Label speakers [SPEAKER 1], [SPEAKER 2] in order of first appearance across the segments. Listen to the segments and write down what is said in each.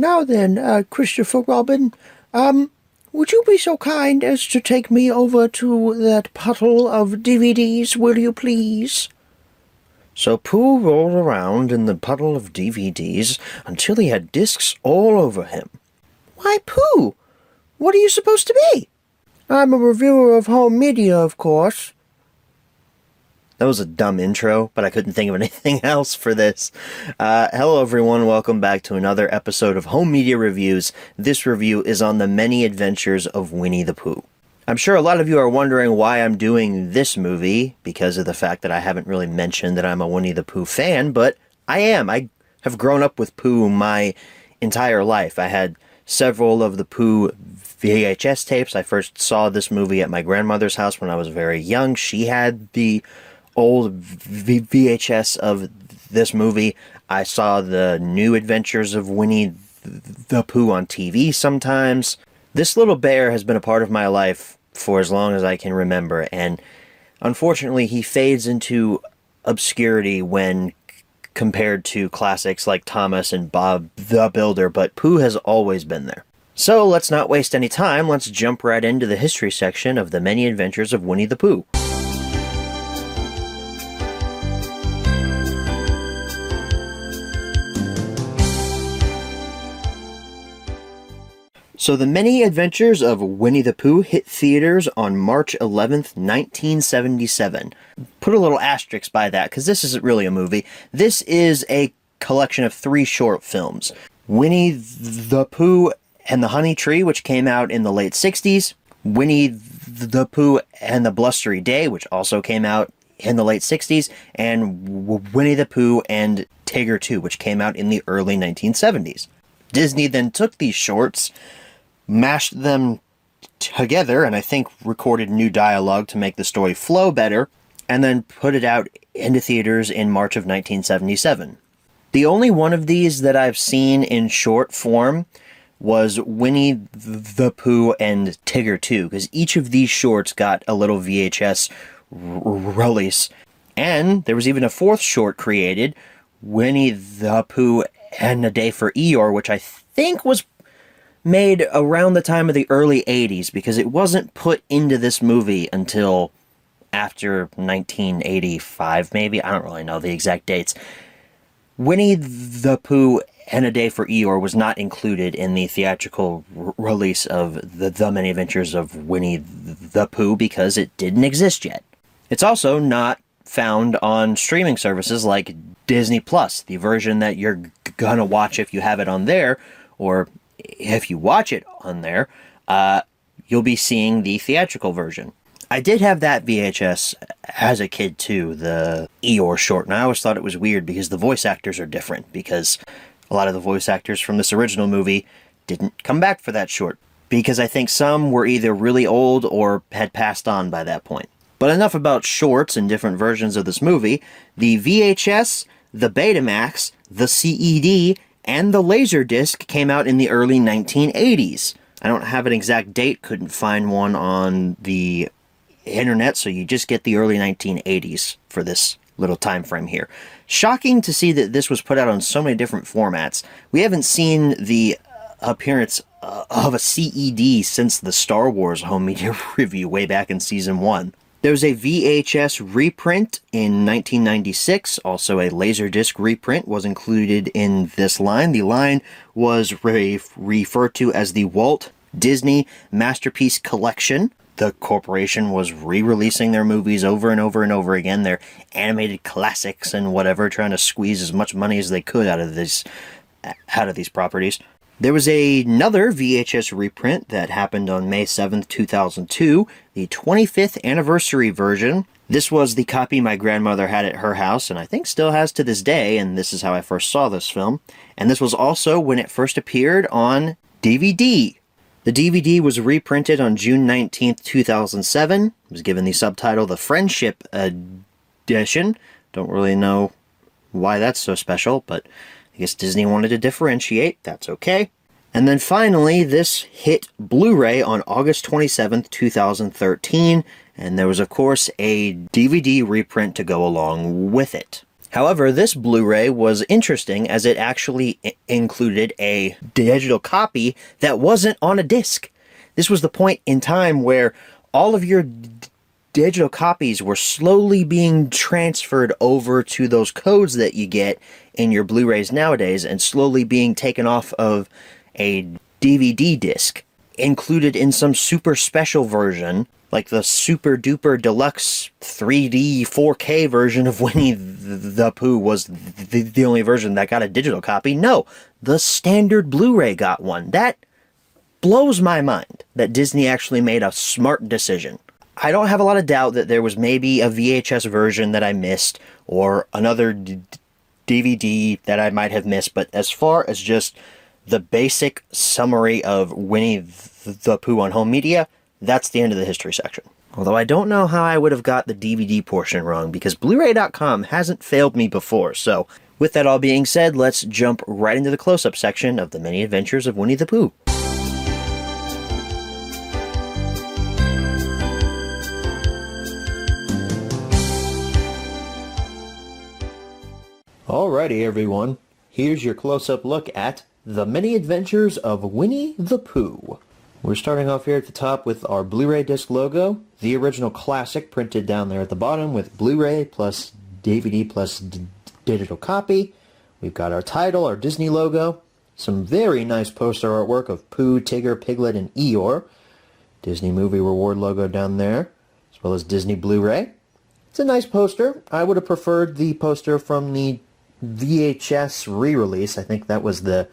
[SPEAKER 1] Now then, Christopher Robin, would you be so kind as to take me over to that puddle of DVDs, will you please? So Pooh rolled around in the puddle of DVDs until he had discs all over him. Why, Pooh, what are you supposed to be? I'm a reviewer of home media, of course. That was a dumb intro, but I couldn't think of anything else for this. Hello everyone, welcome back to another episode of Home Media Reviews. This review is on the many adventures of Winnie the Pooh. I'm sure a lot of you are wondering why I'm doing this movie, because of the fact that I haven't really mentioned that I'm a Winnie the Pooh fan, but I am. I have grown up with Pooh my entire life. I had several of the Pooh VHS tapes. I first saw this movie at my grandmother's house when I was very young. She had the old VHS of this movie. I saw the new adventures of Winnie the Pooh on TV sometimes. This little bear has been a part of my life for as long as I can remember, and unfortunately he fades into obscurity when compared to classics like Thomas and Bob the Builder, but Pooh has always been there. So let's not waste any time, let's jump right into the history section of the many adventures of Winnie the Pooh. So The Many Adventures of Winnie the Pooh hit theaters on March 11th, 1977. Put a little asterisk by that, because this isn't really a movie. This is a collection of 3 short films. Winnie the Pooh and the Honey Tree, which came out in the late 60s. Winnie the Pooh and the Blustery Day, which also came out in the late 60s. And Winnie the Pooh and Tigger 2, which came out in the early 1970s. Disney then took these shorts, mashed them together, and I think recorded new dialogue to make the story flow better, and then put it out into theaters in March of 1977. The only one of these that I've seen in short form was Winnie the Pooh and Tigger 2, because each of these shorts got a little VHS release. And there was even a 4th short created, Winnie the Pooh and a Day for Eeyore, which I think was made around the time of the early 80s, because it wasn't put into this movie until after 1985, maybe? I don't really know the exact dates. Winnie the Pooh and a Day for Eeyore was not included in the theatrical release of the Many Adventures of Winnie the Pooh because it didn't exist yet. It's also not found on streaming services like Disney Plus, the version that you're gonna watch if you have it on there, or if you watch it on there, you'll be seeing the theatrical version. I did have that VHS as a kid too, the Eeyore short, and I always thought it was weird because the voice actors are different, because a lot of the voice actors from this original movie didn't come back for that short, because I think some were either really old or had passed on by that point. But enough about shorts and different versions of this movie. The VHS, the Betamax, the CED, and the Laserdisc came out in the early 1980s. I don't have an exact date, couldn't find one on the internet, so you just get the early 1980s for this little time frame here. Shocking to see that this was put out on so many different formats. We haven't seen the appearance of a CED since the Star Wars Home Media Review way back in Season 1. There was a VHS reprint in 1996. Also, a Laserdisc reprint was included in this line. The line was referred to as the Walt Disney Masterpiece Collection. The corporation was re-releasing their movies over and over and over again, their animated classics and whatever, trying to squeeze as much money as they could out of these properties. There was another VHS reprint that happened on May 7th, 2002, the 25th anniversary version. This was the copy my grandmother had at her house, and I think still has to this day, and this is how I first saw this film. And this was also when it first appeared on DVD. The DVD was reprinted on June 19th, 2007. It was given the subtitle The Friendship Edition. Don't really know why that's so special, but I guess Disney wanted to differentiate. That's okay. And then finally, this hit Blu-ray on August 27th, 2013. And there was, of course, a DVD reprint to go along with it. However, this Blu-ray was interesting as it actually included a digital copy that wasn't on a disc. This was the point in time where all of your digital copies were slowly being transferred over to those codes that you get in your Blu-rays nowadays and slowly being taken off of a DVD disc, included in some super special version, like the super duper deluxe 3D 4K version of Winnie the Pooh was the only version that got a digital copy. No, the standard Blu-ray got one. That blows my mind that Disney actually made a smart decision. I don't have a lot of doubt that there was maybe a VHS version that I missed, or another DVD that I might have missed, but as far as just the basic summary of Winnie the Pooh on home media, that's the end of the history section. Although I don't know how I would have got the DVD portion wrong, because Blu-ray.com hasn't failed me before. So, with that all being said, let's jump right into the close-up section of the many adventures of Winnie the Pooh. Alrighty everyone, here's your close-up look at The Many Adventures of Winnie the Pooh. We're starting off here at the top with our Blu-ray disc logo, the original classic printed down there at the bottom with Blu-ray plus DVD plus digital copy. We've got our title, our Disney logo, some very nice poster artwork of Pooh, Tigger, Piglet, and Eeyore. Disney Movie Reward logo down there, as well as Disney Blu-ray. It's a nice poster. I would have preferred the poster from the VHS re-release. I think that was the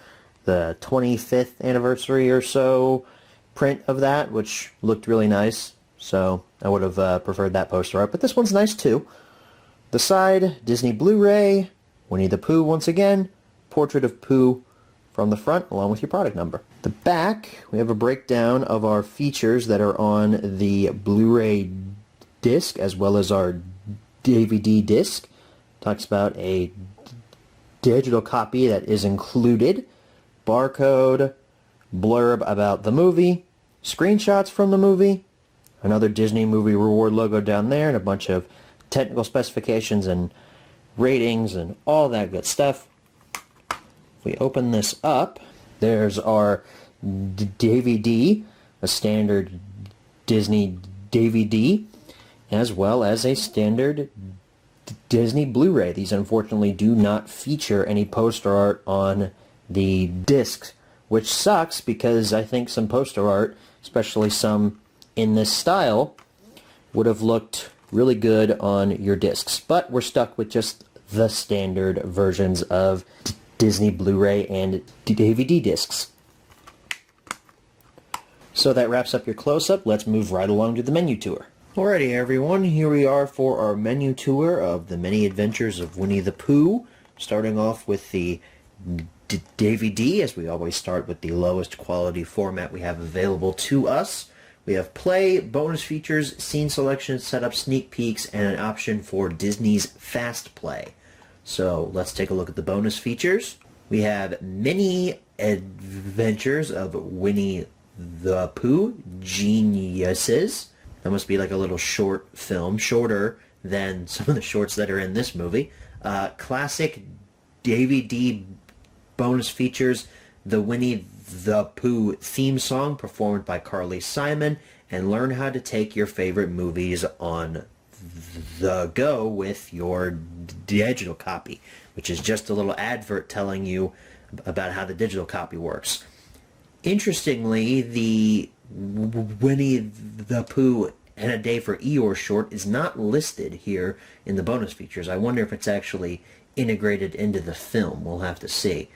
[SPEAKER 1] 25th anniversary or so print of that, which looked really nice. So I would have preferred that poster art. But this one's nice too. The side, Disney Blu-ray, Winnie the Pooh once again, portrait of Pooh from the front along with your product number. The back, we have a breakdown of our features that are on the Blu-ray disc as well as our DVD disc. Talks about a digital copy that is included, barcode, blurb about the movie, screenshots from the movie, another Disney Movie Reward logo down there, and a bunch of technical specifications and ratings and all that good stuff. If we open this up, there's our DVD, a standard Disney DVD, as well as a standard Disney Blu-ray. These unfortunately do not feature any poster art on the discs, which sucks because I think some poster art, especially some in this style, would have looked really good on your discs. But we're stuck with just the standard versions of Disney Blu-ray and DVD discs. So that wraps up your close-up. Let's move right along to the menu tour. Alrighty everyone, here we are for our menu tour of The Many Adventures of Winnie the Pooh. Starting off with the DVD, as we always start with the lowest quality format we have available to us. We have play, bonus features, scene selection, setup, sneak peeks, and an option for Disney's Fast Play. So let's take a look at the bonus features. We have Many Adventures of Winnie the Pooh, Geniuses. That must be like a little short film, shorter than some of the shorts that are in this movie. Classic DVD bonus features, the Winnie the Pooh theme song performed by Carly Simon, and learn how to take your favorite movies on the go with your digital copy, which is just a little advert telling you about how the digital copy works. Interestingly, the Winnie the Pooh and a Day for Eeyore short is not listed here in the bonus features. I wonder if it's actually integrated into the film. We'll have to see.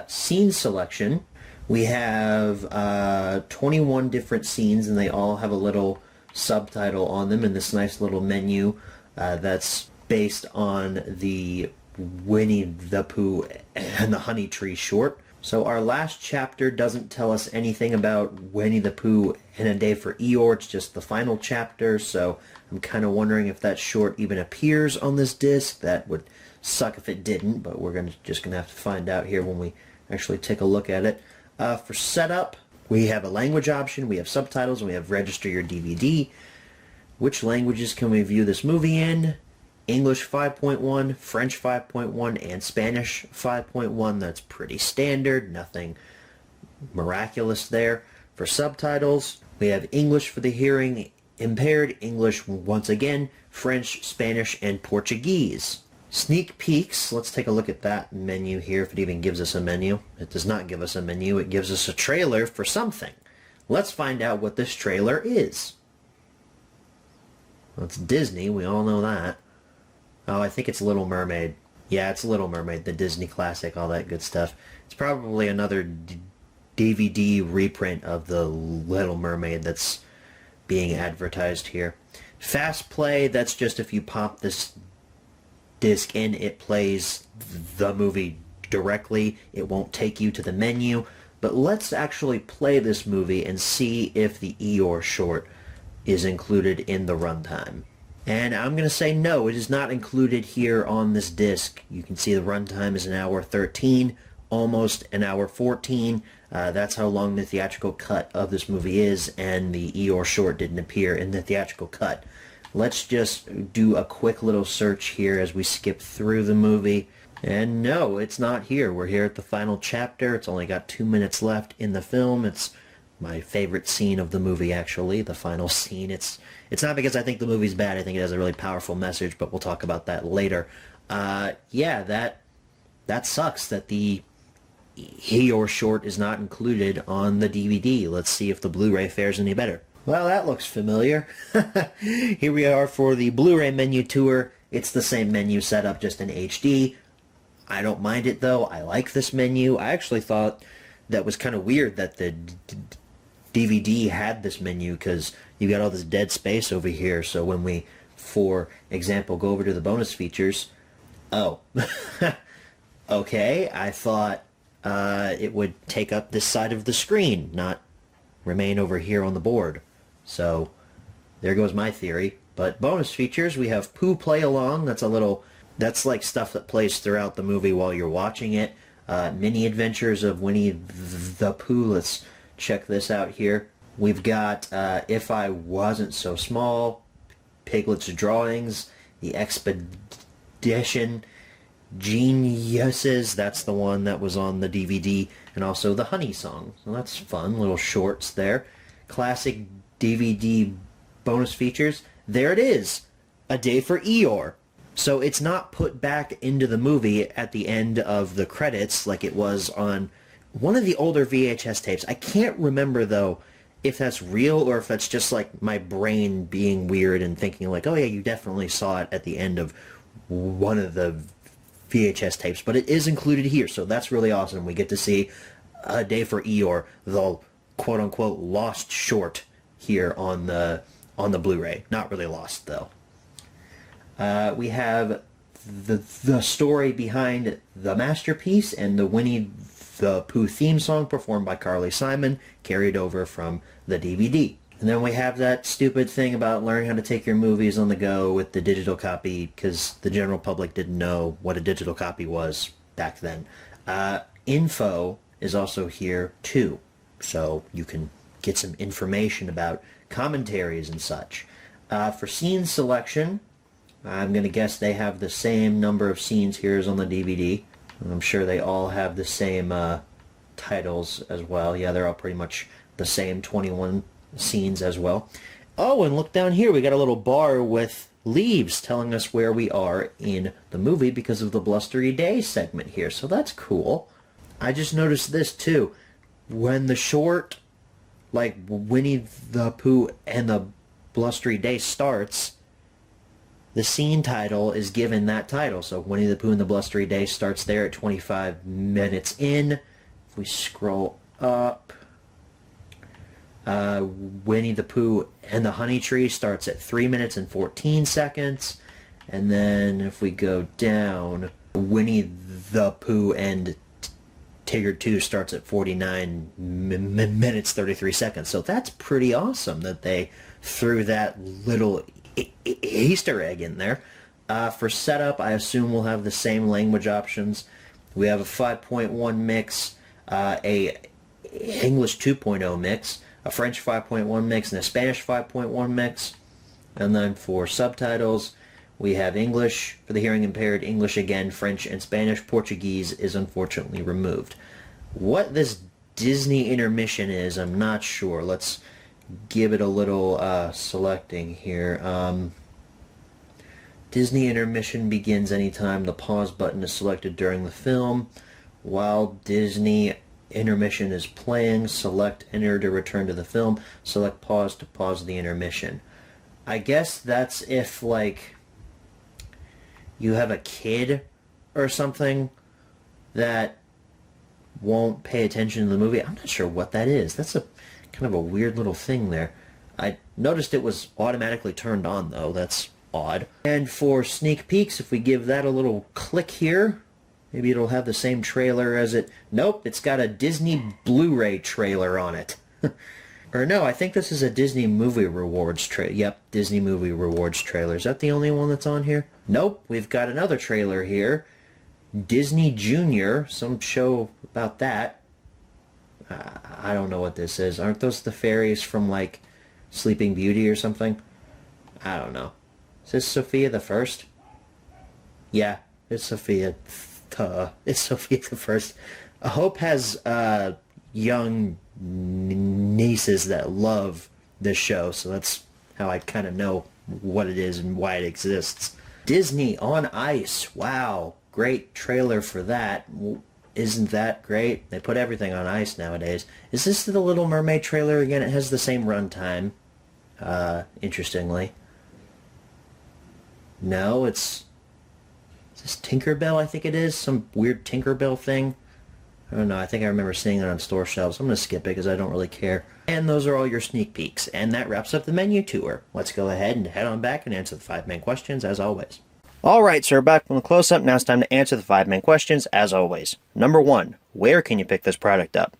[SPEAKER 1] Scene selection. We have 21 different scenes, and they all have a little subtitle on them in this nice little menu that's based on the Winnie the Pooh and the Honey Tree short. So our last chapter doesn't tell us anything about Winnie the Pooh and a Day for Eeyore. It's just the final chapter, so I'm kind of wondering if that short even appears on this disc. That would suck if it didn't, but we're just going to have to find out here when we actually take a look at it. For setup, we have a language option, we have subtitles, and we have register your DVD. Which languages can we view this movie in? English 5.1, French 5.1, and Spanish 5.1. That's pretty standard, nothing miraculous there. For subtitles, we have English for the hearing impaired, English once again, French, Spanish, and Portuguese. Sneak peeks, let's take a look at that menu here, if it even gives us a menu. It does not give us a menu, it gives us a trailer for something. Let's find out what this trailer is. Well, it's Disney, we all know that. Oh, I think it's Little Mermaid. Yeah, it's Little Mermaid, the Disney classic, all that good stuff. It's probably another DVD reprint of the Little Mermaid that's being advertised here. Fast play, that's just if you pop this disc in, it plays the movie directly. It won't take you to the menu. But let's actually play this movie and see if the Eeyore short is included in the runtime. And I'm going to say no, it is not included here on this disc. You can see the runtime is an hour 13, almost an hour 14. That's how long the theatrical cut of this movie is, and the Eeyore short didn't appear in the theatrical cut. Let's just do a quick little search here as we skip through the movie. And no, it's not here. We're here at the final chapter. It's only got 2 minutes left in the film. It's my favorite scene of the movie, actually, the final scene. It's not because I think the movie's bad. I think it has a really powerful message, but we'll talk about that later. Yeah, that sucks that the Eeyore short is not included on the DVD. Let's see if the Blu-ray fares any better. Well, that looks familiar. Here we are for the Blu-ray menu tour. It's the same menu setup, just in HD. I don't mind it, though. I like this menu. I actually thought that was kind of weird that the DVD had this menu, because you got all this dead space over here. So when we, for example, go over to the bonus features, oh, okay, I thought it would take up this side of the screen, not remain over here on the board. So there goes my theory. But bonus features, we have Pooh Play Along. That's like stuff that plays throughout the movie while you're watching it. Mini Adventures of Winnie the Pooh. Let's check this out here. We've got If I Wasn't So Small, Piglet's Drawings, The Expedition, Geniuses, that's the one that was on the DVD, and also the Honey Song. So that's fun, little shorts there. Classic DVD bonus features. There it is, A Day for Eeyore. So it's not put back into the movie at the end of the credits like it was on one of the older VHS tapes. I can't remember, though, if that's real or if that's just like my brain being weird and thinking like, oh yeah, you definitely saw it at the end of one of the VHS tapes. But it is included here, so that's really awesome. We get to see A Day for Eeyore, the quote-unquote lost short here on the Blu-ray. Not really lost, though. We have the story behind the masterpiece and the Winnie the Pooh theme song performed by Carly Simon, carried over from the DVD. And then we have that stupid thing about learning how to take your movies on the go with the digital copy, because the general public didn't know what a digital copy was back then. Info is also here too, so you can get some information about commentaries and such. For scene selection, I'm going to guess they have the same number of scenes here as on the DVD. I'm sure they all have the same titles as well. Yeah, they're all pretty much the same, 21 scenes as well. Oh, and look down here. We got a little bar with leaves telling us where we are in the movie because of the Blustery Day segment here. So that's cool. I just noticed this too. When the short, like Winnie the Pooh and the Blustery Day starts, the scene title is given that title. So Winnie the Pooh and the Blustery Day starts there at 25 minutes in. If we scroll up, Winnie the Pooh and the Honey Tree starts at 3 minutes and 14 seconds. And then if we go down, Winnie the Pooh and Tigger 2 starts at 49 minutes 33 seconds. So that's pretty awesome that they threw that little Easter egg in there. For setup, I assume we'll have the same language options. We have a 5.1 mix, a English 2.0 mix, a French 5.1 mix, and a Spanish 5.1 mix. And then for subtitles, We have English for the hearing impaired, English again, French, and Spanish. Portuguese is unfortunately removed. What this Disney intermission is, I'm not sure. Let's give it a little selecting here. Disney intermission begins anytime the pause button is selected during the film. While Disney intermission is playing, select enter to return to the film. Select pause to pause the intermission. I guess that's if, like, you have a kid or something that won't pay attention to the movie. I'm not sure what that is. That's a kind of a weird little thing there. I noticed it was automatically turned on, though. That's odd. And for sneak peeks, if we give that a little click here, maybe it'll have the same trailer as it... Nope, it's got a Disney Blu-ray trailer on it. Or no, I think this is a Disney Movie Rewards trailer. Yep, Disney Movie Rewards trailer. Is that the only one that's on here? Nope, we've got another trailer here. Disney Junior, some show about that. I don't know what this is. Aren't those the fairies from, like, Sleeping Beauty or something? I don't know. Is this Sophia the First? Yeah, it's Sophia. It's Sophia the First. Hope has young nieces that love this show, so that's how I kind of know what it is and why it exists. Disney on Ice. Wow, great trailer for that. Isn't that great? They put everything on ice nowadays. Is this the Little Mermaid trailer again? It has the same runtime, interestingly. No, is this Tinkerbell, I think it is? Some weird Tinkerbell thing? I don't know, I think I remember seeing it on store shelves. I'm going to skip it because I don't really care. And those are all your sneak peeks. And that wraps up the menu tour. Let's go ahead and head on back and answer the 5 main questions, as always. Alright, so we're back from the close-up. Now it's time to answer the 5 main questions, as always. Number 1, where can you pick this product up?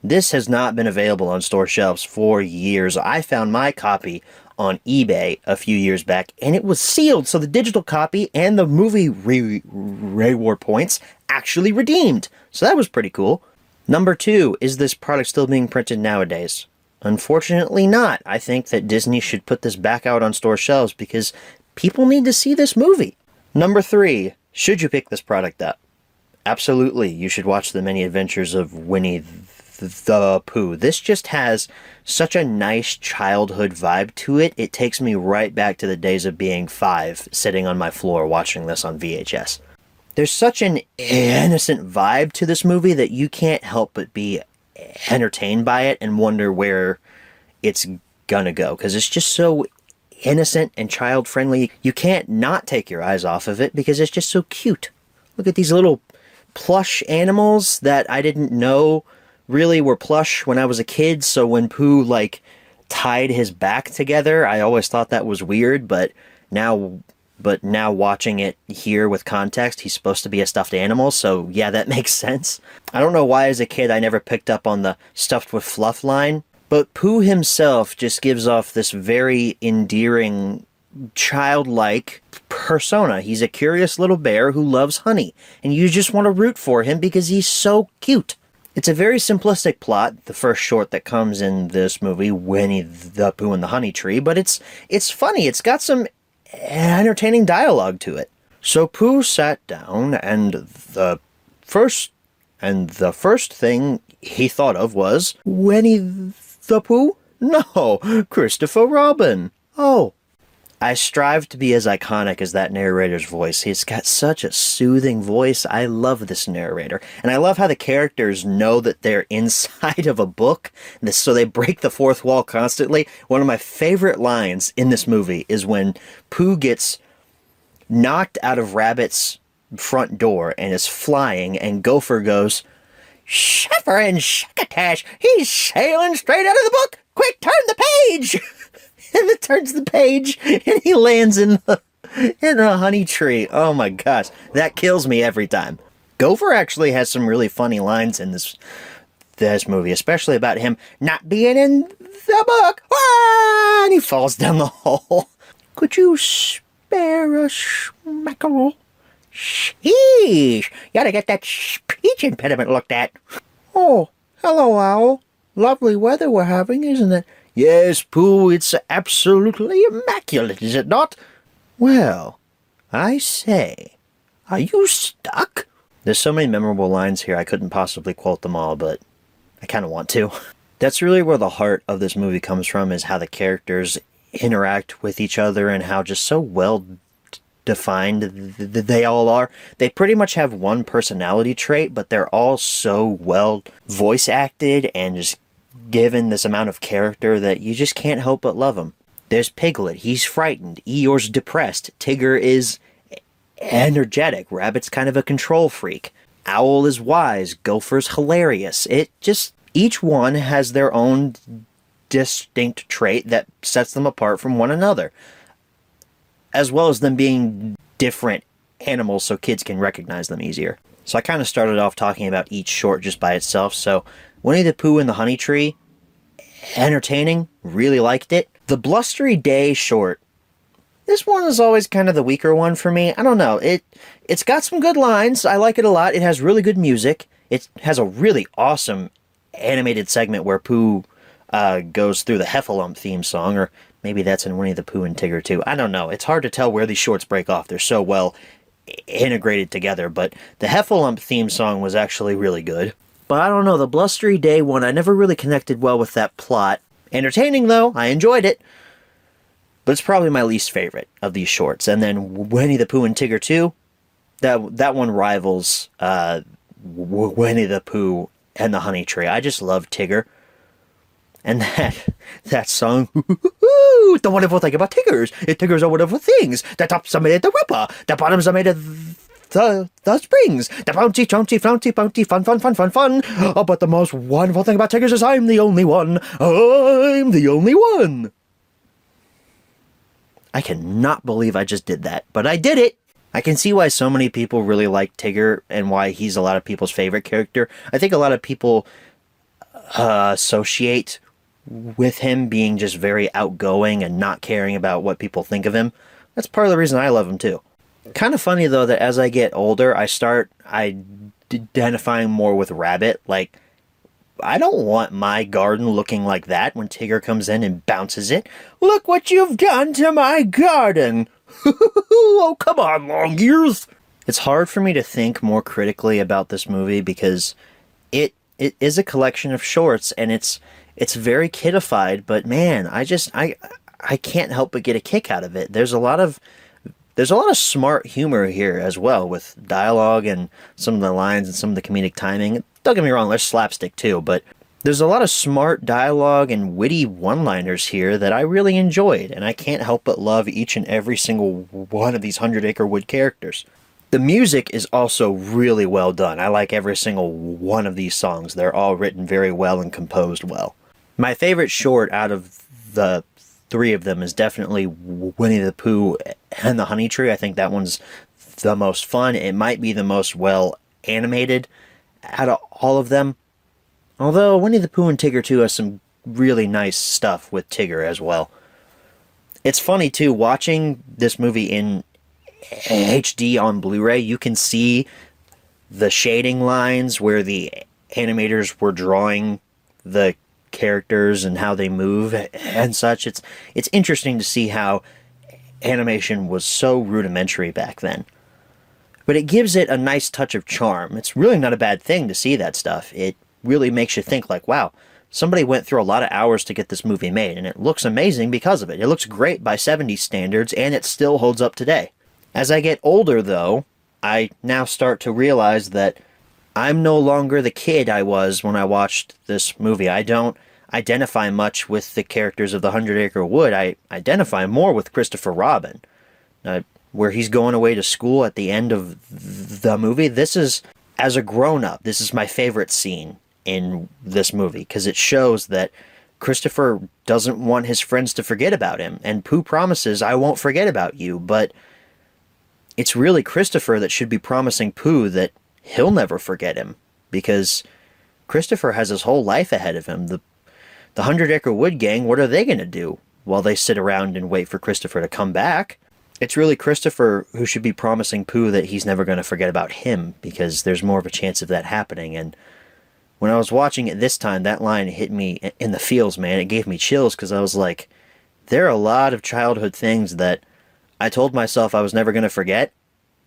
[SPEAKER 1] This has not been available on store shelves for years. I found my copy on eBay a few years back, and it was sealed, so the digital copy and the movie reward points actually redeemed. So that was pretty cool. Number 2, is this product still being printed nowadays? Unfortunately not. I think that Disney should put this back out on store shelves because people need to see this movie. Number 3, should you pick this product up? Absolutely, you should watch the many adventures of Winnie the Pooh. This just has such a nice childhood vibe to it. It takes me right back to the days of being 5, sitting on my floor watching this on VHS. There's such an innocent vibe to this movie that you can't help but be entertained by it and wonder where it's gonna go, because it's just so innocent and child-friendly. You can't not take your eyes off of it because it's just so cute. Look at these little plush animals that I didn't know really were plush when I was a kid, so when Pooh, like, tied his back together, I always thought that was weird, but now watching it here with context, he's supposed to be a stuffed animal, so yeah, that makes sense. I don't know why as a kid I never picked up on the stuffed with fluff line, but Pooh himself just gives off this very endearing, childlike persona. He's a curious little bear who loves honey, and you just want to root for him because he's so cute. It's a very simplistic plot, the first short that comes in this movie, Winnie the Pooh and the Honey Tree, but it's funny. It's got some entertaining dialogue to it. So Pooh sat down, and the first thing he thought of was, Winnie the Pooh? No, Christopher Robin. Oh. I strive to be as iconic as that narrator's voice. He's got such a soothing voice. I love this narrator. And I love how the characters know that they're inside of a book, so they break the fourth wall constantly. One of my favorite lines in this movie is when Pooh gets knocked out of Rabbit's front door and is flying, and Gopher goes, Shuffer and Shuckatash, he's sailing straight out of the book! Quick, turn the page! And it turns the page, and he lands in a honey tree. Oh my gosh, that kills me every time. Gopher actually has some really funny lines in this movie, especially about him not being in the book. Ah! And he falls down the hole. Could you spare a schmackerel? Sheesh, you gotta get that speech impediment looked at. Oh, hello, Owl. Lovely weather we're having, isn't it? Yes, Pooh, it's absolutely immaculate, is it not? Well, I say, are you stuck? There's so many memorable lines here I couldn't possibly quote them all, but I kind of want to. That's really where the heart of this movie comes from, is how the characters interact with each other and how just so well defined they all are. They pretty much have one personality trait, but they're all so well voice acted and just given this amount of character that you just can't help but love them. There's Piglet. He's frightened. Eeyore's depressed. Tigger is energetic. Rabbit's kind of a control freak. Owl is wise. Gopher's hilarious. Each one has their own distinct trait that sets them apart from one another, as well as them being different animals so kids can recognize them easier. So I kind of started off talking about each short just by itself. So Winnie the Pooh and the Honey Tree, entertaining, really liked it. The Blustery Day short, this one is always kind of the weaker one for me. I don't know, it's got some good lines. I like it a lot. It has really good music. It has a really awesome animated segment where Pooh goes through the Heffalump theme song, or maybe that's in Winnie the Pooh and Tigger too. I don't know. It's hard to tell where these shorts break off. They're so well integrated together, but the Heffalump theme song was actually really good. But I don't know, the Blustery Day one, I never really connected well with that plot. Entertaining though, I enjoyed it. But it's probably my least favorite of these shorts. And then Winnie the Pooh and Tigger 2, that one rivals Winnie the Pooh and the Honey Tree. I just love Tigger. And that song, the wonderful thing about Tiggers, Tiggers are wonderful things. The tops are made of the rubber, the bottoms are made of the springs, the bouncy, chunky, flouncy, bouncy, fun, fun, fun, fun, fun. Oh, but the most wonderful thing about Tiggers is I'm the only one. I'm the only one. I cannot believe I just did that, but I did it. I can see why so many people really like Tigger and why he's a lot of people's favorite character. I think a lot of people associate with him being just very outgoing and not caring about what people think of him. That's part of the reason I love him too. Kind of funny though that as I get older, I start identifying more with Rabbit. Like, I don't want my garden looking like that when Tigger comes in and bounces it. Look what you've done to my garden! Oh, come on, long ears! It's hard for me to think more critically about this movie because it is a collection of shorts and it's very kidified, but man, I can't help but get a kick out of it. There's a lot of smart humor here as well, with dialogue and some of the lines and some of the comedic timing. Don't get me wrong, there's slapstick too, but there's a lot of smart dialogue and witty one-liners here that I really enjoyed, and I can't help but love each and every single one of these 100 Acre Wood characters. The music is also really well done. I like every single one of these songs. They're all written very well and composed well. My favorite short out of the three of them is definitely Winnie the Pooh and the Honey Tree. I think that one's the most fun. It might be the most well animated out of all of them. Although Winnie the Pooh and Tigger 2 has some really nice stuff with Tigger as well. It's funny too, watching this movie in HD on Blu-ray, you can see the shading lines where the animators were drawing the characters and how they move and such. It's interesting to see how animation was so rudimentary back then. But it gives it a nice touch of charm. It's really not a bad thing to see that stuff. It really makes you think like, wow, somebody went through a lot of hours to get this movie made, and it looks amazing because of it. It looks great by 70s standards, and it still holds up today. As I get older, though, I now start to realize that I'm no longer the kid I was when I watched this movie. I don't identify much with the characters of the 100 Acre Wood. I identify more with Christopher Robin, where he's going away to school at the end of the movie. This is, as a grown-up, this is my favorite scene in this movie, because it shows that Christopher doesn't want his friends to forget about him, and Pooh promises, I won't forget about you, but it's really Christopher that should be promising Pooh that he'll never forget him, because Christopher has his whole life ahead of him. The 100 Acre Wood gang, what are they going to do while they sit around and wait for Christopher to come back? It's really Christopher who should be promising Pooh that he's never going to forget about him, because there's more of a chance of that happening. And when I was watching it this time, that line hit me in the feels, man. It gave me chills, because I was like, there are a lot of childhood things that I told myself I was never going to forget,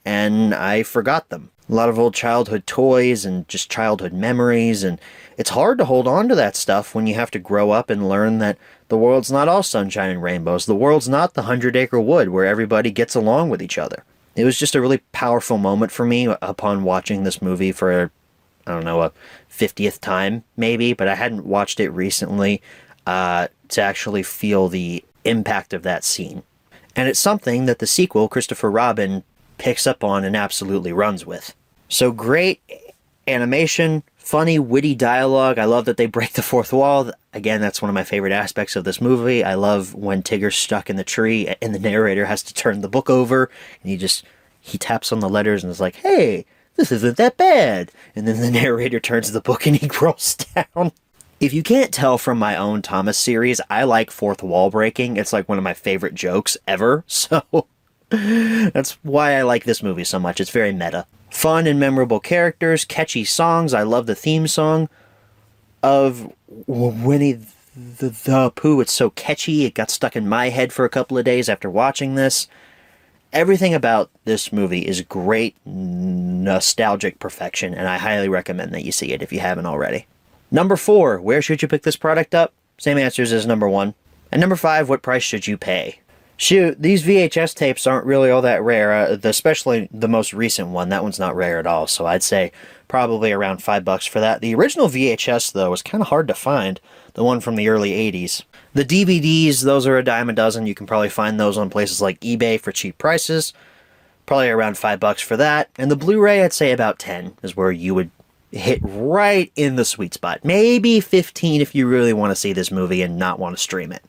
[SPEAKER 1] and I forgot them. A lot of old childhood toys and just childhood memories, and it's hard to hold on to that stuff when you have to grow up and learn that the world's not all sunshine and rainbows. The world's not the 100-acre wood where everybody gets along with each other. It was just a really powerful moment for me upon watching this movie for, I don't know, a 50th time maybe, but I hadn't watched it recently to actually feel the impact of that scene. And it's something that the sequel, Christopher Robin, picks up on and absolutely runs with. So great animation, funny, witty dialogue. I love that they break the fourth wall. Again, that's one of my favorite aspects of this movie. I love when Tigger's stuck in the tree and the narrator has to turn the book over and he taps on the letters and is like, hey, this isn't that bad. And then the narrator turns the book and he rolls down. If you can't tell from my own Thomas series, I like fourth wall breaking. It's like one of my favorite jokes ever. So that's why I like this movie so much. It's very meta. Fun and memorable characters, catchy songs. I love the theme song of Winnie the Pooh. It's so catchy. It got stuck in my head for a couple of days after watching this. Everything about this movie is great, nostalgic perfection, and I highly recommend that you see it if you haven't already. Number 4, where should you pick this product up? Same answers as number 1. And number 5, what price should you pay? Shoot, these VHS tapes aren't really all that rare, especially the most recent one. That one's not rare at all, so I'd say probably around $5 for that. The original VHS, though, was kind of hard to find, the one from the early 80s. The DVDs, those are a dime a dozen. You can probably find those on places like eBay for cheap prices. Probably around $5 for that. And the Blu-ray, I'd say about 10 is where you would hit right in the sweet spot. Maybe 15 if you really want to see this movie and not want to stream it.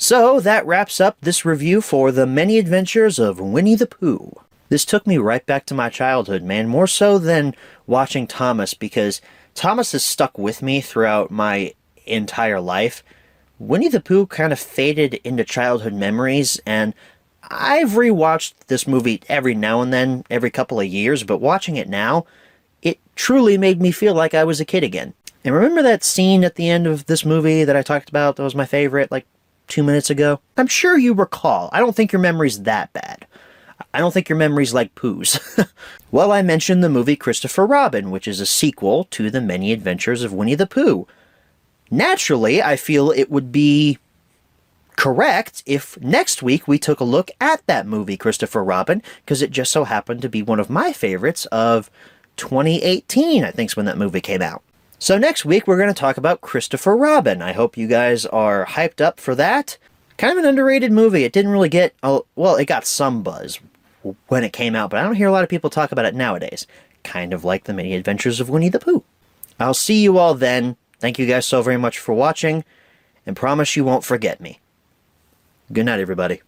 [SPEAKER 1] So that wraps up this review for The Many Adventures of Winnie the Pooh. This took me right back to my childhood, man, more so than watching Thomas, because Thomas has stuck with me throughout my entire life. Winnie the Pooh kind of faded into childhood memories, and I've rewatched this movie every now and then, every couple of years, but watching it now, it truly made me feel like I was a kid again. And remember that scene at the end of this movie that I talked about that was my favorite, like 2 minutes ago? I'm sure you recall. I don't think your memory's that bad. I don't think your memory's like Pooh's. Well, I mentioned the movie Christopher Robin, which is a sequel to The Many Adventures of Winnie the Pooh. Naturally, I feel it would be correct if next week we took a look at that movie, Christopher Robin, because it just so happened to be one of my favorites of 2018, I think is when that movie came out. So next week we're going to talk about Christopher Robin. I hope you guys are hyped up for that. Kind of an underrated movie. It didn't really get, well, it got some buzz when it came out, but I don't hear a lot of people talk about it nowadays. Kind of like The Many Adventures of Winnie the Pooh. I'll see you all then. Thank you guys so very much for watching, and promise you won't forget me. Good night, everybody.